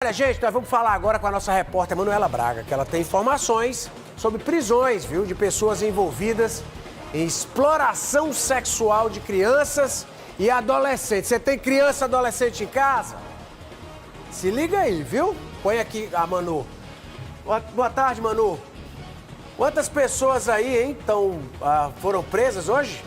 Olha, gente, nós vamos falar agora com a nossa repórter Manuela Braga, que ela tem informações sobre prisões, viu, de pessoas envolvidas em exploração sexual de crianças e adolescentes. Você tem criança e adolescente em casa? Se liga aí, viu? Põe aqui a Manu. Boa tarde, Manu. Quantas pessoas aí, hein, foram presas hoje?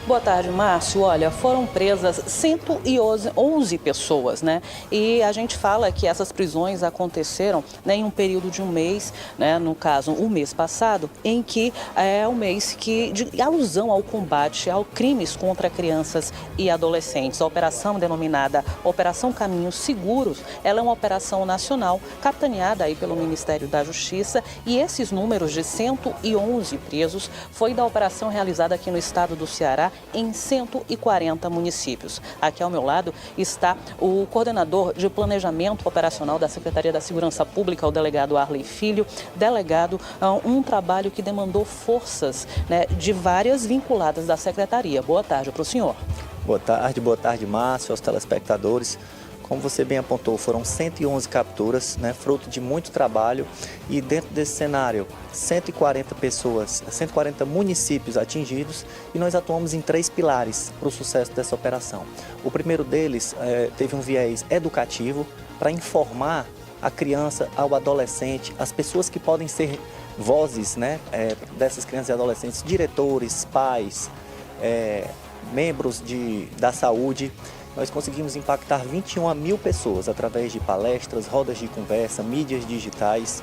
Boa tarde, Márcio. Olha, foram presas 111 pessoas, né? E a gente fala que essas prisões aconteceram, né, em um período de um mês, né? No caso, o mês passado, em que é um mês de alusão ao combate ao crimes contra crianças e adolescentes. A operação denominada Operação Caminhos Seguros, ela é uma operação nacional capitaneada aí pelo Ministério da Justiça, e esses números de 111 presos foi da operação realizada aqui no estado do Ceará, em 140 municípios. Aqui ao meu lado está o coordenador de planejamento operacional da Secretaria da Segurança Pública, o delegado Arley Filho. Delegado, um trabalho que demandou forças, né, de várias vinculadas da Secretaria. Boa tarde para o senhor. Boa tarde, Márcio, aos telespectadores. Como você bem apontou, foram 111 capturas, né, fruto de muito trabalho, e dentro desse cenário, 140 pessoas, 140 municípios atingidos, e nós atuamos em 3 pilares para o sucesso dessa operação. O primeiro deles teve um viés educativo para informar a criança, ao adolescente, as pessoas que podem ser vozes, né, dessas crianças e adolescentes, diretores, pais, membros da saúde. Nós conseguimos impactar 21 mil pessoas através de palestras, rodas de conversa, mídias digitais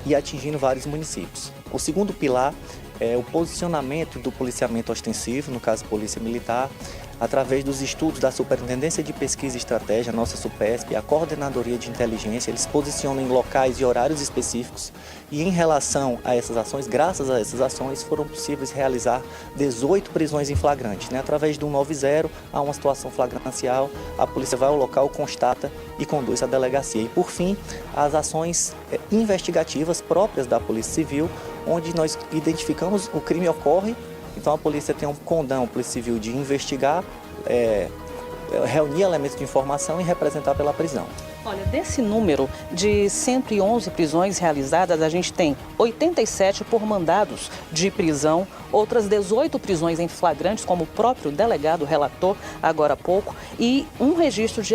e atingindo vários municípios. O segundo pilar é o posicionamento do policiamento ostensivo, no caso Polícia Militar, através dos estudos da Superintendência de Pesquisa e Estratégia, nossa SUPESP, a Coordenadoria de Inteligência. Eles posicionam em locais e horários específicos, e em relação a essas ações, graças a essas ações, foram possíveis realizar 18 prisões em flagrante, né? Através do 90, há uma situação flagrancial, a polícia vai ao local, constata e conduz à delegacia. E por fim, as ações investigativas próprias da Polícia Civil, onde nós identificamos o crime ocorre. Então a polícia tem um condão, Polícia Civil, de investigar, reunir elementos de informação e representar pela prisão. Olha, desse número de 111 prisões realizadas, a gente tem 87 por mandados de prisão, outras 18 prisões em flagrantes, como o próprio delegado relatou agora há pouco, e um registro de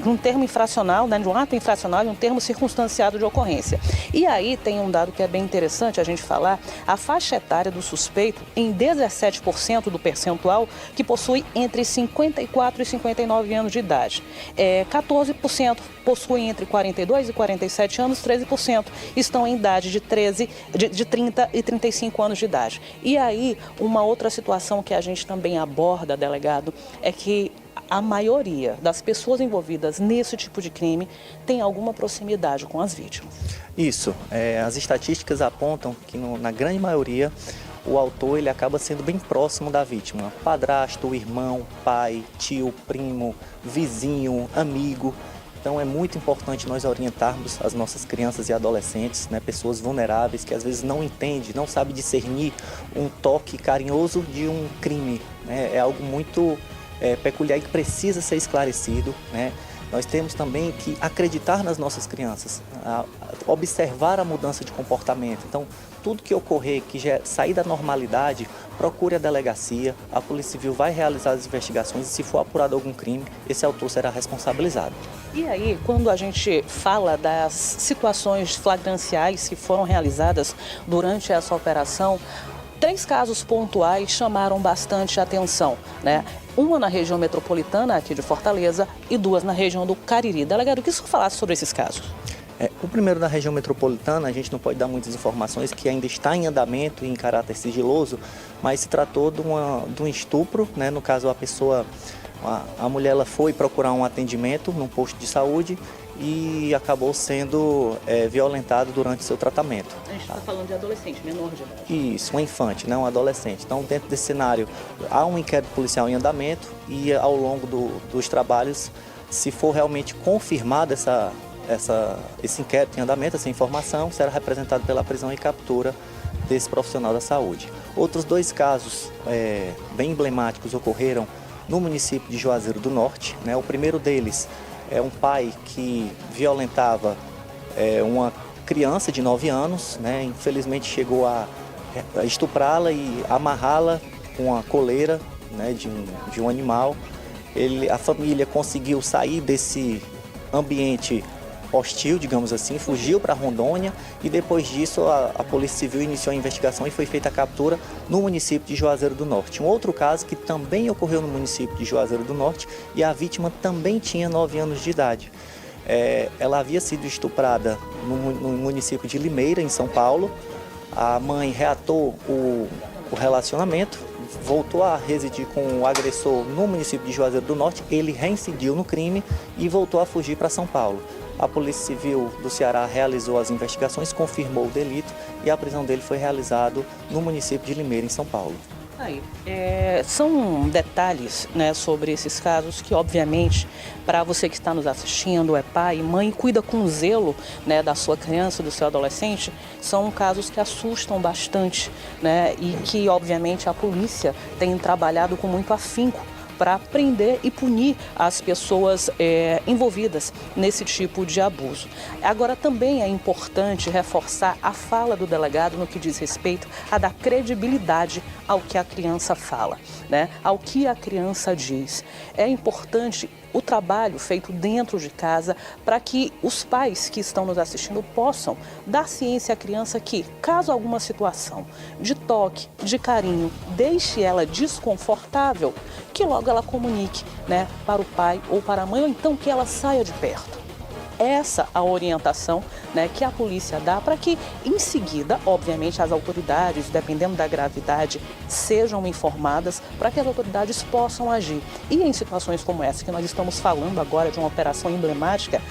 um termo infracional, né, de um ato infracional e um termo circunstanciado de ocorrência. E aí tem um dado que é bem interessante a gente falar: a faixa etária do suspeito em 17% do percentual, que possui entre 54 e 59 anos de idade. 14% possuem entre 42 e 47 anos, 13% estão em idade de 30 e 35 anos de idade. E aí, uma outra situação que a gente também aborda, delegado, é que a maioria das pessoas envolvidas nesse tipo de crime tem alguma proximidade com as vítimas. Isso, as estatísticas apontam que na grande maioria o autor ele acaba sendo bem próximo da vítima. Padrasto, irmão, pai, tio, primo, vizinho, amigo. Então é muito importante nós orientarmos as nossas crianças e adolescentes, né, pessoas vulneráveis que às vezes não entendem, não sabem discernir um toque carinhoso de um crime, né? É algo muito peculiar e que precisa ser esclarecido, né? Nós temos também que acreditar nas nossas crianças, observar a mudança de comportamento. Então, tudo que ocorrer, que já sair da normalidade, procure a delegacia, a Polícia Civil vai realizar as investigações e, se for apurado algum crime, esse autor será responsabilizado. E aí, quando a gente fala das situações flagranciais que foram realizadas durante essa operação, 3 casos pontuais chamaram bastante atenção, né? Uma na região metropolitana aqui de Fortaleza e 2 na região do Cariri. Delegado, o que o senhor falasse sobre esses casos? O primeiro na região metropolitana, a gente não pode dar muitas informações, que ainda está em andamento e em caráter sigiloso, mas se tratou de um estupro, né? No caso, a mulher ela foi procurar um atendimento num posto de saúde e acabou sendo violentado durante seu tratamento. A gente está falando de adolescente, menor de idade. Isso, um infante, não um adolescente. Então, dentro desse cenário, há um inquérito policial em andamento e, ao longo dos trabalhos, se for realmente confirmada esse inquérito em andamento, essa informação, será representado pela prisão e captura desse profissional da saúde. Outros 2 casos bem emblemáticos ocorreram no município de Juazeiro do Norte, né? O primeiro deles é um pai que violentava uma criança de 9 anos, né? Infelizmente chegou a estuprá-la e amarrá-la com a coleira, né, de um animal. A família conseguiu sair desse ambiente hostil, digamos assim, fugiu para Rondônia e depois disso a Polícia Civil iniciou a investigação e foi feita a captura no município de Juazeiro do Norte. Um outro caso que também ocorreu no município de Juazeiro do Norte e a vítima também tinha 9 anos de idade. Ela havia sido estuprada no município de Limeira, em São Paulo. A mãe reatou o relacionamento, voltou a residir com o agressor no município de Juazeiro do Norte, ele reincidiu no crime e voltou a fugir para São Paulo. A Polícia Civil do Ceará realizou as investigações, confirmou o delito e a prisão dele foi realizada no município de Limeira, em São Paulo. Aí, são detalhes, né, sobre esses casos que, obviamente, para você que está nos assistindo, é pai, mãe, cuida com zelo, né, da sua criança, do seu adolescente, são casos que assustam bastante, né, e que, obviamente, a polícia tem trabalhado com muito afinco para prender e punir as pessoas envolvidas nesse tipo de abuso. Agora, também é importante reforçar a fala do delegado no que diz respeito a dar credibilidade ao que a criança fala, né? Ao que a criança diz. É importante o trabalho feito dentro de casa para que os pais que estão nos assistindo possam dar ciência à criança que, caso alguma situação de toque, de carinho, deixe ela desconfortável, que logo ela comunique, né, para o pai ou para a mãe, ou então que ela saia de perto. Essa a orientação, né, que a polícia dá para que, em seguida, obviamente, as autoridades, dependendo da gravidade, sejam informadas para que as autoridades possam agir. E em situações como essa que nós estamos falando agora de uma operação emblemática,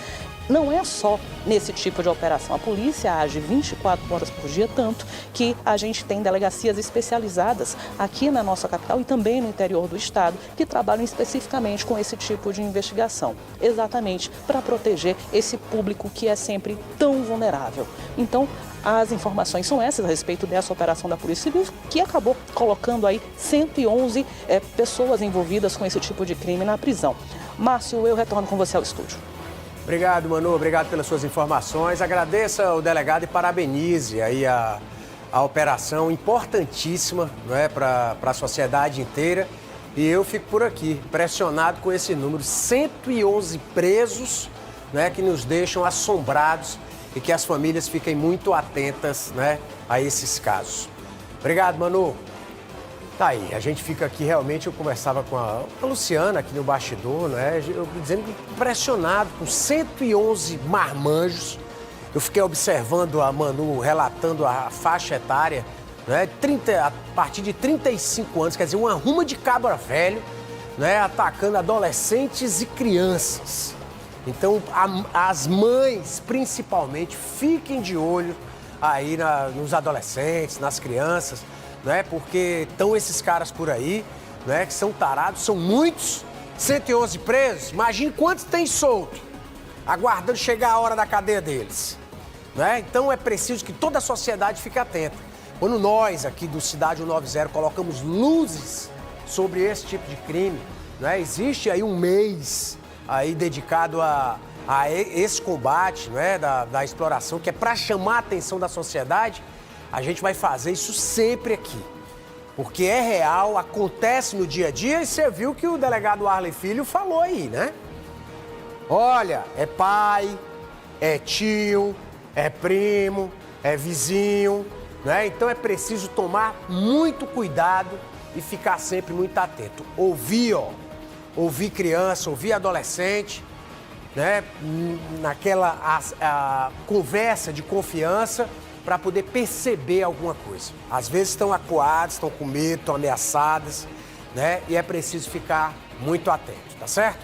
não é só nesse tipo de operação. A polícia age 24 horas por dia, tanto que a gente tem delegacias especializadas aqui na nossa capital e também no interior do estado que trabalham especificamente com esse tipo de investigação, exatamente para proteger esse público que é sempre tão vulnerável. Então, as informações são essas a respeito dessa operação da Polícia Civil, que acabou colocando aí 111 pessoas envolvidas com esse tipo de crime na prisão. Márcio, eu retorno com você ao estúdio. Obrigado, Manu. Obrigado pelas suas informações. Agradeça ao delegado e parabenize aí a operação importantíssima, não é, para a sociedade inteira. E eu fico por aqui, impressionado com esse número. 111 presos, né, que nos deixam assombrados e que as famílias fiquem muito atentas, né, a esses casos. Obrigado, Manu. Tá aí, a gente fica aqui realmente, eu conversava com a Luciana aqui no bastidor, né? Eu dizendo que impressionado com 111 marmanjos. Eu fiquei observando a Manu relatando a faixa etária, né? A partir de 35 anos, quer dizer, uma ruma de cabra velho, né? Atacando adolescentes e crianças. Então, as mães, principalmente, fiquem de olho aí nos adolescentes, nas crianças, né? Porque estão esses caras por aí, né, que são tarados, são muitos, 111 presos, imagine quantos tem solto, aguardando chegar a hora da cadeia deles, né? Então é preciso que toda a sociedade fique atenta. Quando nós aqui do Cidade 190 colocamos luzes sobre esse tipo de crime, né, existe aí um mês aí dedicado a esse combate, né, da exploração, que é para chamar a atenção da sociedade. A gente vai fazer isso sempre aqui, porque é real, acontece no dia a dia e você viu que o delegado Arley Filho falou aí, né? Olha, é pai, é tio, é primo, é vizinho, né? Então é preciso tomar muito cuidado e ficar sempre muito atento. Ouvir criança, ouvir adolescente, né? Naquela conversa de confiança, para poder perceber alguma coisa. Às vezes estão acuadas, estão com medo, estão ameaçadas, né? E é preciso ficar muito atento, tá certo?